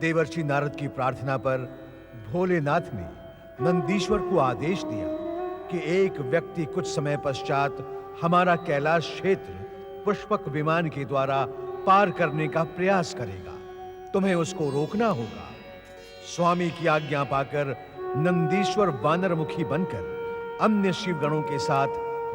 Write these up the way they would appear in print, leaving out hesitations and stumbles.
देवर्षि नारद की प्रार्थना पर भोलेनाथ ने नंदीश्वर को आदेश दिया कि एक व्यक्ति कुछ समय पश्चात हमारा कैलाश क्षेत्र पुष्पक विमान के द्वारा पार करने का प्रयास करेगा। तुम्हें उसको रोकना होगा। स्वामी की आज्ञा पाकर नंदीश्वर वानरमुखी बनकर अन्य शिवगणों के साथ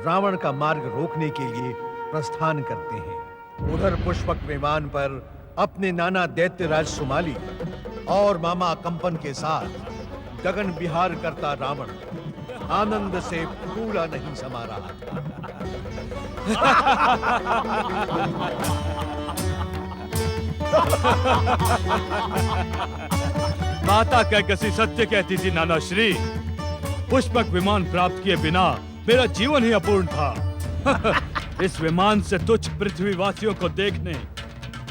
रावण का मार्ग रोकने के लिए प्रस्थान करते हैं। उधर पुष्पक विमान पर अपने नाना दैत्यराज सुमाली और मामा कंपन के साथ गगन विहार करता रावण आनंद से फूला नहीं समा रहा था। माता कैकसी सत्य कहती थी नाना श्री। पुष्पक विमान प्राप्त किए बिना मेरा जीवन ही अपूर्ण था। इस विमान से तुच्छ पृथ्वीवासियों को देखने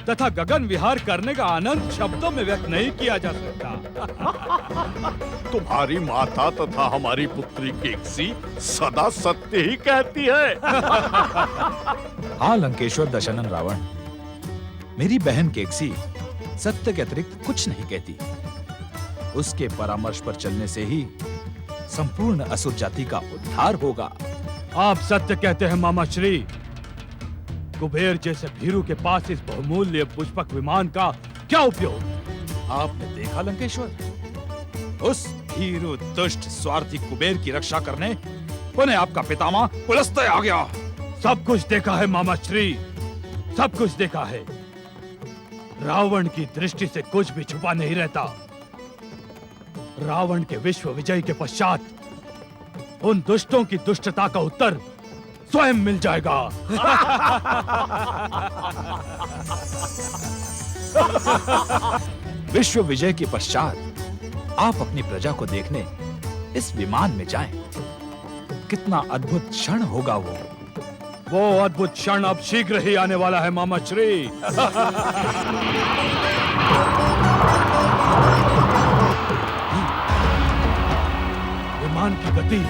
तथा गगन विहार करने का आनंद शब्दों में व्यक्त नहीं किया जा सकता। तुम्हारी माता तथा हमारी पुत्री केकसी सदा सत्य ही कहती है। हाँ लंकेश्वर दशानन रावण, मेरी बहन केकसी सत्य के अतिरिक्त कुछ नहीं कहती। उसके परामर्श पर चलने से ही संपूर्ण असुर जाति का उद्धार होगा। आप सत्य कहते हैं मामा श्री। कुबेर जैसे भीरू के पास इस बहुमूल्य पुष्पक विमान का क्या उपयोग? आपने देखा लंकेश्वर, उस भीरू दुष्ट स्वार्थी कुबेर की रक्षा करने उन्हें आपका पितामह पुलस्त्य आ गया। सब कुछ देखा है मामा श्री, सब कुछ देखा है। रावण की दृष्टि से कुछ भी छुपा नहीं रहता। रावण के विश्व विजय के पश्चात उन दुष्टों की दुष्टता का उत्तर स्वयं मिल जाएगा। विश्व विजय के पश्चात आप अपनी प्रजा को देखने इस विमान में जाएं। कितना अद्भुत क्षण होगा वो अद्भुत क्षण अब शीघ्र ही आने वाला है मामा श्री। विमान की गति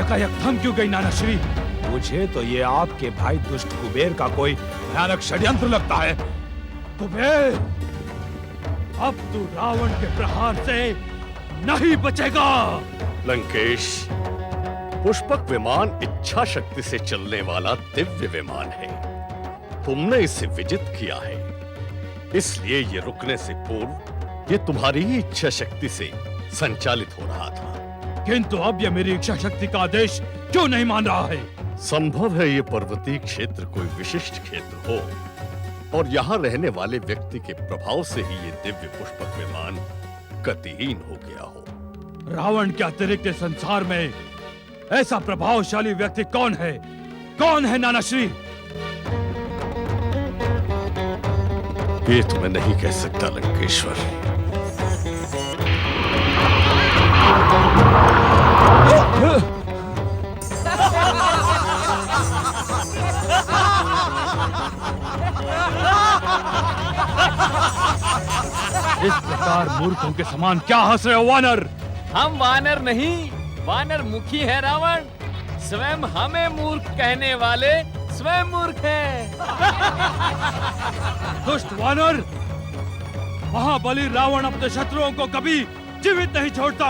यकायक थम क्यों गई नाना श्री? मुझे तो ये आपके भाई दुष्ट कुबेर का कोई भयानक षड्यंत्र लगता है। कुबेर, अब तू रावण के प्रहार से नहीं बचेगा। लंकेश, पुष्पक विमान इच्छा शक्ति से चलने वाला दिव्य विमान है। तुमने इसे विजित किया है, इसलिए ये रुकने से पूर्व ये तुम्हारी ही इच्छा शक्ति से संचालित हो रहा था। किंतु अब यह मेरी इच्छा शक्ति का आदेश क्यों नहीं मान रहा है? संभव है ये पर्वतीय क्षेत्र कोई विशिष्ट क्षेत्र हो और यहाँ रहने वाले व्यक्ति के प्रभाव से ही ये दिव्य पुष्पक विमान गतिहीन हो गया हो। रावण के अतिरिक्त इस संसार में ऐसा प्रभावशाली व्यक्ति कौन है? कौन है नाना श्री? ये तो मैं नहीं कह सकता लंकेश्वर। इस प्रकार मूर्खों के समान क्या हंस रहे हो वानर? हम वानर नहीं, वानर मुखी है रावण। स्वयं हमें मूर्ख कहने वाले स्वयं मूर्ख हैं। दुष्ट वानर, महाबली रावण अपने शत्रुओं को कभी जीवित नहीं छोड़ता।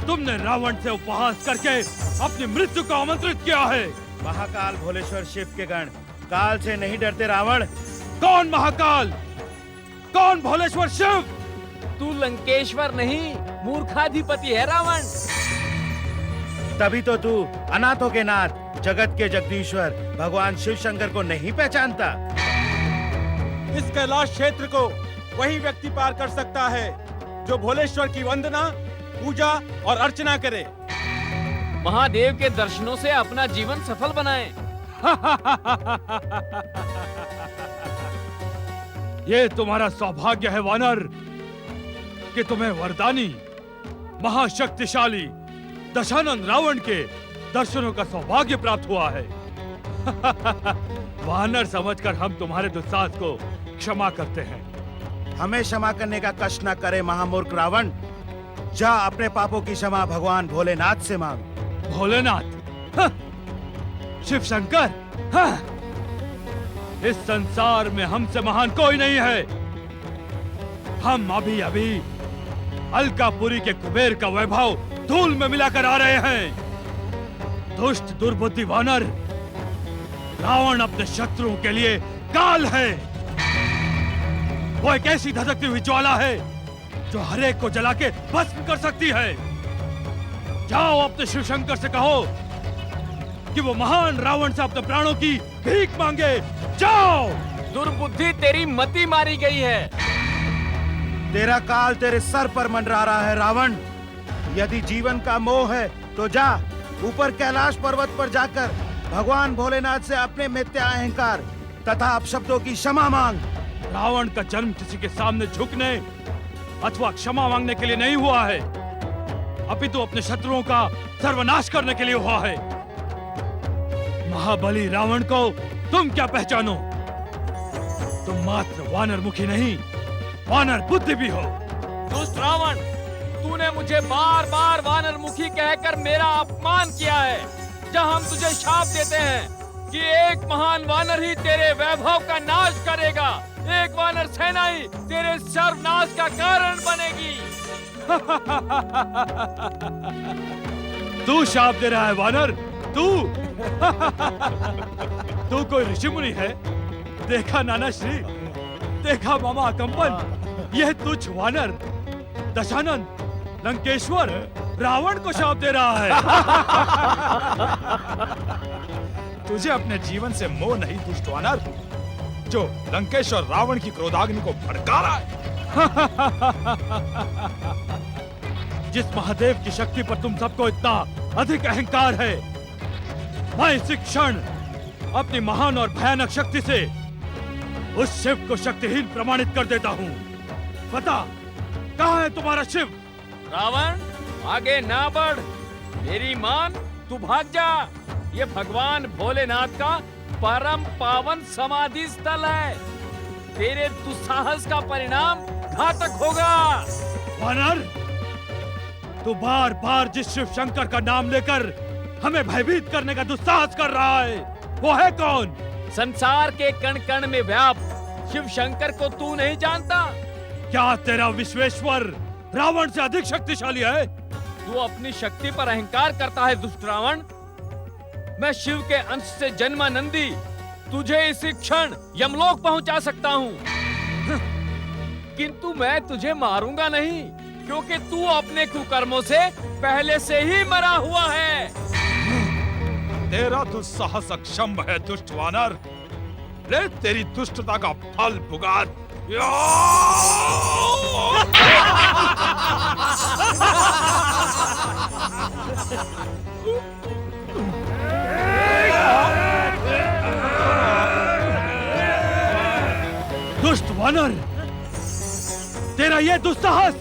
तुमने रावण से उपहास करके अपनी मृत्यु को आमंत्रित किया है। महाकाल भोलेश्वर शिव के गण काल से नहीं डरते रावण। कौन महाकाल? कौन भोलेश्वर शिव? तू लंकेश्वर नहीं, मूर्खाधिपति है रावण। तभी तो तू अनाथों के नाथ, जगत के जगदीश्वर भगवान शिव शंकर को नहीं पहचानता। इस कैलाश क्षेत्र को वही व्यक्ति पार कर सकता है जो भोलेश्वर की वंदना, पूजा और अर्चना करे। महादेव के दर्शनों से अपना जीवन सफल बनाएं। ये तुम्हारा सौभाग्य है वानर कि तुम्हें वरदानी महाशक्तिशाली दशानन रावण के दर्शनों का सौभाग्य प्राप्त हुआ है। वानर समझकर हम तुम्हारे दुस्साहस को क्षमा करते हैं। हमें क्षमा करने का कष्ट न करे महामूर्ख रावण। जा अपने पापों की क्षमा भगवान भोलेनाथ से मांग। भोलेनाथ? हाँ। शिव शंकर? हाँ। इस संसार में हमसे महान कोई नहीं है। हम अभी अभी अलकापुरी के कुबेर का वैभव धूल में मिलाकर आ रहे हैं। दुष्ट दुर्बुद्धि वानर रावण अपने शत्रुओं के लिए काल है। वो एक ऐसी धधकती हुई ज्वाला है जो हर एक को जला के भस्म कर सकती है। जाओ अपने शिव शंकर से कहो कि वो महान रावण से अपने प्राणों की भीख मांगे। जाओ। दुर्बुद्धि, तेरी मति मारी गई है। तेरा काल तेरे सर पर मंडरा रहा है रावण। यदि जीवन का मोह है तो जा ऊपर कैलाश पर्वत पर जाकर भगवान भोलेनाथ से अपने मिथ्या अहंकार तथा अपशब्दों की क्षमा मांग। रावण का जन्म किसी के सामने झुकने अथवा क्षमा मांगने के लिए नहीं हुआ है, अपितु अपने शत्रुओं का सर्वनाश करने के लिए हुआ है। महाबली रावण को तुम क्या पहचानो? तुम मात्र वानर मुखी नहीं, वानर बुद्धि भी हो। दुष्ट रावण, तूने मुझे बार बार वानर मुखी कहकर मेरा अपमान किया है। जब हम तुझे शाप देते हैं कि एक महान वानर ही तेरे वैभव का नाश करेगा, एक वानर सेना ही तेरे सर्वनाश का कारण बनेगी। तू शाप दे रहा है वानर, तू? तू कोई ऋषि मुनि है? देखा नाना श्री, देखा मामा कंपन, यह तुच्छ वानर दशानन लंकेश्वर रावण को शाप दे रहा है। तुझे अपने जीवन से मोह नहीं दुष्ट वानर, जो लंकेश्वर रावण की क्रोधाग्नि को भड़का रहा है। जिस महादेव की शक्ति पर तुम सबको इतना अधिक अहंकार है, मैं इस क्षण अपनी महान और भयानक शक्ति से उस शिव को शक्तिहीन प्रमाणित कर देता हूँ। बता, कहाँ है तुम्हारा शिव? रावण, आगे ना बढ़, मेरी मान, तू भाग जा। ये भगवान भोलेनाथ का परम पावन समाधि स्थल है। तेरे दुस्साहस का परिणाम घातक होगा। वानर, तू बार बार जिस शिव शंकर का नाम लेकर हमें भयभीत करने का दुस्साहस कर रहा है, वो है कौन? संसार के कण कण में व्याप्त शिव शंकर को तू नहीं जानता? क्या तेरा विश्वेश्वर रावण से अधिक शक्तिशाली है? तू अपनी शक्ति पर अहंकार करता है दुष्ट रावण। मैं शिव के अंश से जन्मा नंदी तुझे इसी क्षण यमलोक पहुंचा सकता हूं। किंतु मैं तुझे मारूंगा नहीं, क्योंकि तू अपने कुकर्मों से पहले से ही मरा हुआ है। तेरा दुस्साहस अक्षम्भ है दुष्ट वानर। ले तेरी दुष्टता का फल भुगत। दुष्ट वानर, तेरा ये दुस्साहस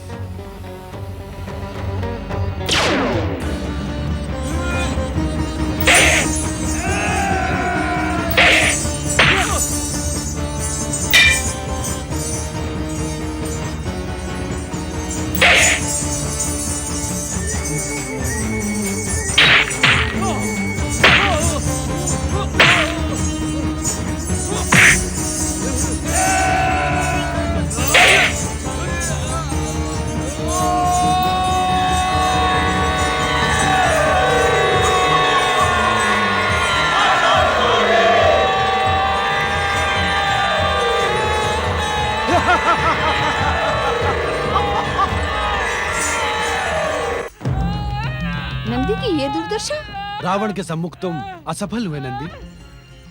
नंदी की ये दुर्दशा। रावण के सम्मुख तुम असफल हुए नंदी।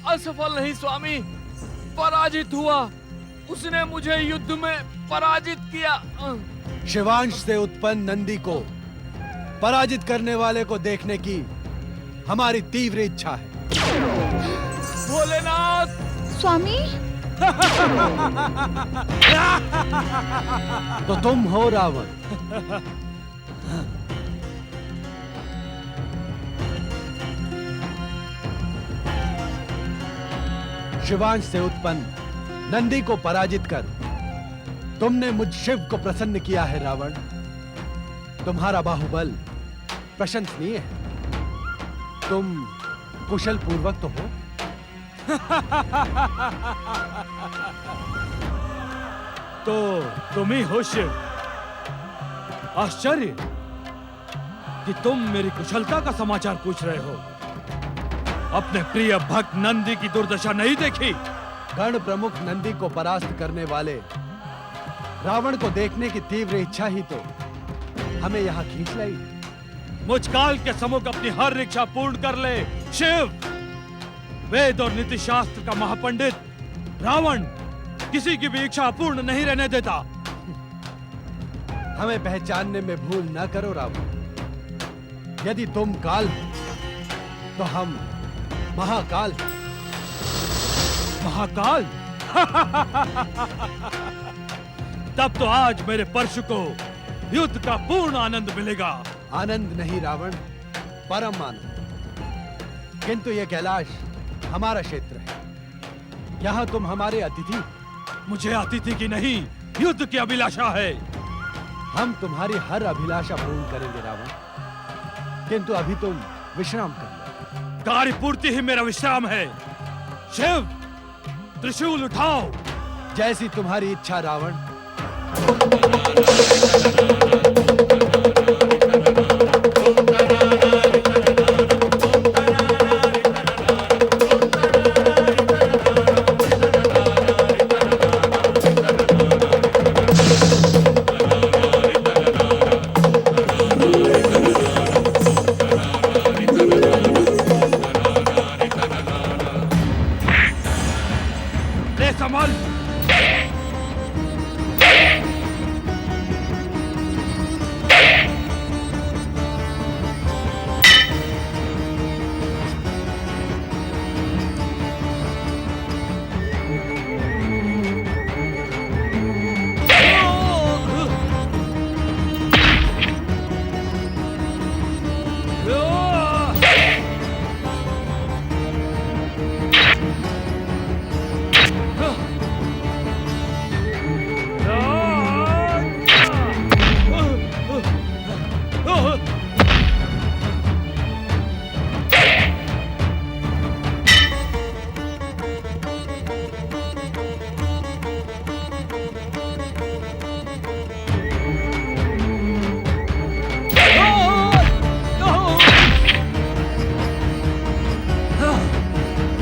असफल नहीं स्वामी, पराजित हुआ। उसने मुझे युद्ध में पराजित किया। शिवांश से उत्पन्न नंदी को पराजित करने वाले को देखने की हमारी तीव्र इच्छा है। भोलेनाथ! स्वामी, तो तुम हो रावण। शिवांश से उत्पन्न नंदी को पराजित कर तुमने मुझ शिव को प्रसन्न किया है रावण। तुम्हारा बाहुबल प्रशंसनीय है। तुम कुशल पूर्वक तो हो। तो तुम ही हो शिव। आश्चर्य कि तुम मेरी कुशलता का समाचार पूछ रहे हो। अपने प्रिय भक्त नंदी की दुर्दशा नहीं देखी? गण प्रमुख नंदी को परास्त करने वाले रावण को देखने की तीव्र इच्छा ही तो हमें यहाँ खींच लाई। मुझ काल के सम्मुख अपनी हर इच्छा पूर्ण कर ले शिव। वेद और नीति शास्त्र का महापंडित रावण किसी की भी इच्छा पूर्ण नहीं रहने देता। हमें पहचानने में भूल न करो रावण। यदि तुम काल हो तो हम महाकाल हैं। महाकाल? तब तो आज मेरे परशु को युद्ध का पूर्ण आनंद मिलेगा। आनंद नहीं रावण, परम आनंद। किंतु यह कैलाश हमारा क्षेत्र है। यहाँ तुम हमारे अतिथि। मुझे अतिथि की नहीं, युद्ध की अभिलाषा है। हम तुम्हारी हर अभिलाषा पूर्ण करेंगे रावण, किंतु अभी तुम विश्राम कर लो। कार्य पूर्ति ही मेरा विश्राम है। शिव, त्रिशूल उठाओ। जैसी तुम्हारी इच्छा रावण। ले संभल।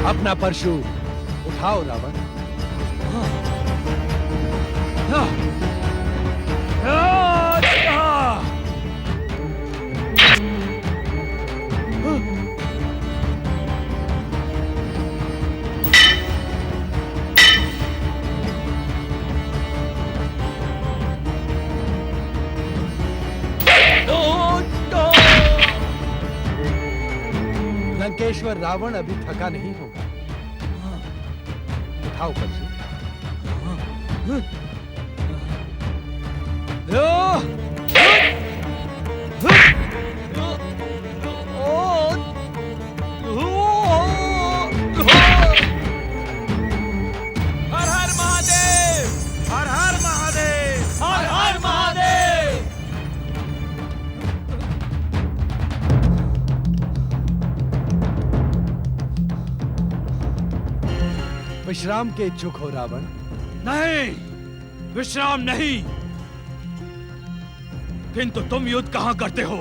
अपना परशु उठाओ रावण। लंकेश्वर रावण अभी थका नहीं होगा। उठाओ परशु। हर हर महादेव, हर हर महादेव, हर हर महादेव। विश्राम के इच्छुक हो रावण? नहीं, विश्राम नहीं। किंतु तुम युद्ध कहां करते हो?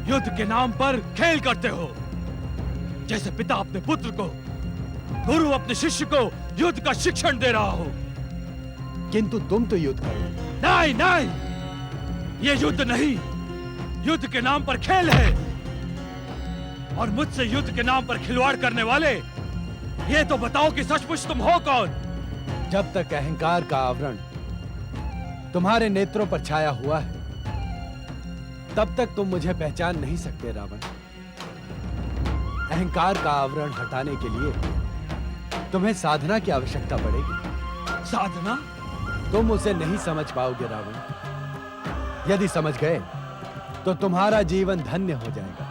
युद्ध के नाम पर खेल करते हो। जैसे पिता अपने पुत्र को, गुरु अपने शिष्य को युद्ध का शिक्षण दे रहा हो। किंतु तुम तो युद्ध करो। नहीं नहीं, ये युद्ध नहीं, युद्ध के नाम पर खेल है। और मुझसे युद्ध के नाम पर खिलवाड़ करने वाले, ये तो बताओ कि सचमुच तुम हो कौन? जब तक अहंकार का आवरण तुम्हारे नेत्रों पर छाया हुआ है, तब तक तुम मुझे पहचान नहीं सकते रावण। अहंकार का आवरण हटाने के लिए तुम्हें साधना की आवश्यकता पड़ेगी। साधना? तुम उसे नहीं समझ पाओगे रावण। यदि समझ गए तो तुम्हारा जीवन धन्य हो जाएगा।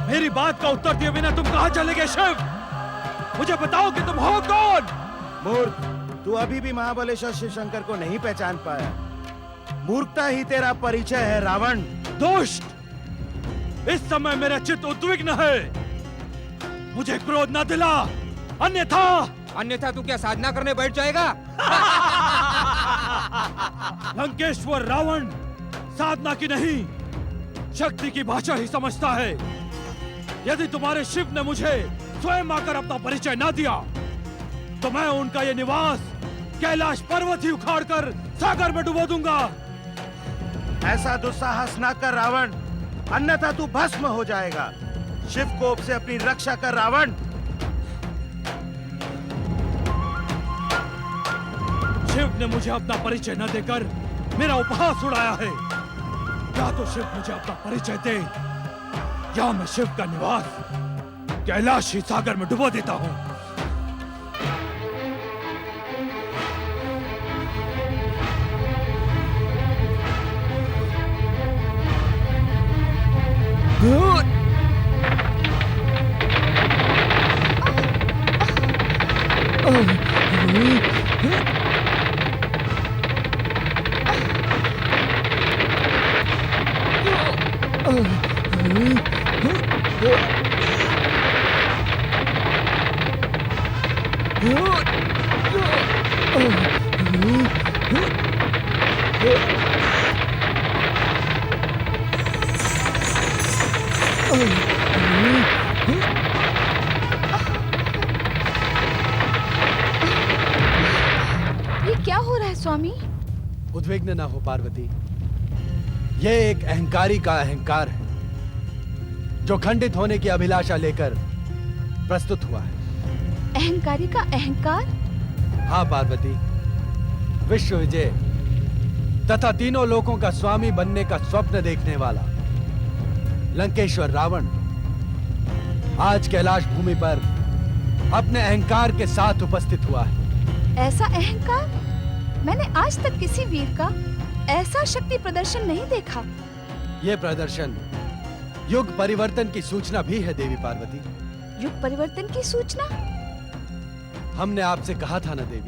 मेरी बात का उत्तर दिए बिना तुम कहां चले गए शिव? मुझे बताओ कि तुम हो कौन? मूर्ख, तू अभी भी महाबलेश्वर शिव शंकर को नहीं पहचान पाया। मूर्खता ही तेरा परिचय है रावण। दुष्ट, इस समय मेरा चित्त उद्विग्न है। मुझे क्रोध न दिला, अन्यथा अन्यथा तू क्या साधना करने बैठ जाएगा? लंकेश्वर रावण साधना की नहीं, शक्ति की भाषा ही समझता है। यदि तुम्हारे शिव ने मुझे स्वयं आकर अपना परिचय ना दिया, तो मैं उनका ये निवास कैलाश पर्वत ही उखाड़कर सागर में डुबो दूंगा। ऐसा दुस्साहस ना कर रावण, अन्यथा तू भस्म हो जाएगा। शिव कोप से अपनी रक्षा कर रावण। शिव ने मुझे अपना परिचय न देकर मेरा उपहास उड़ाया है। या तो शिव मुझे अपना परिचय दे, या मैं शिव का निवास कैलाश ही सागर में डुबो देता हूँ। ये क्या हो रहा है स्वामी? उद्विग्न ना हो पार्वती। यह एक अहंकारी का अहंकार है, जो खंडित होने की अभिलाषा लेकर प्रस्तुत हुआ है। अहंकारी का अहंकार? हाँ पार्वती, विश्व विजय तथा तीनों लोकों का स्वामी बनने का स्वप्न देखने वाला लंकेश्वर रावण आज कैलाश भूमि पर अपने अहंकार के साथ उपस्थित हुआ है। ऐसा अहंकार मैंने आज तक किसी वीर का ऐसा शक्ति प्रदर्शन नहीं देखा। यह प्रदर्शन युग परिवर्तन की सूचना भी है देवी पार्वती। युग परिवर्तन की सूचना? हमने आपसे कहा था ना देवी,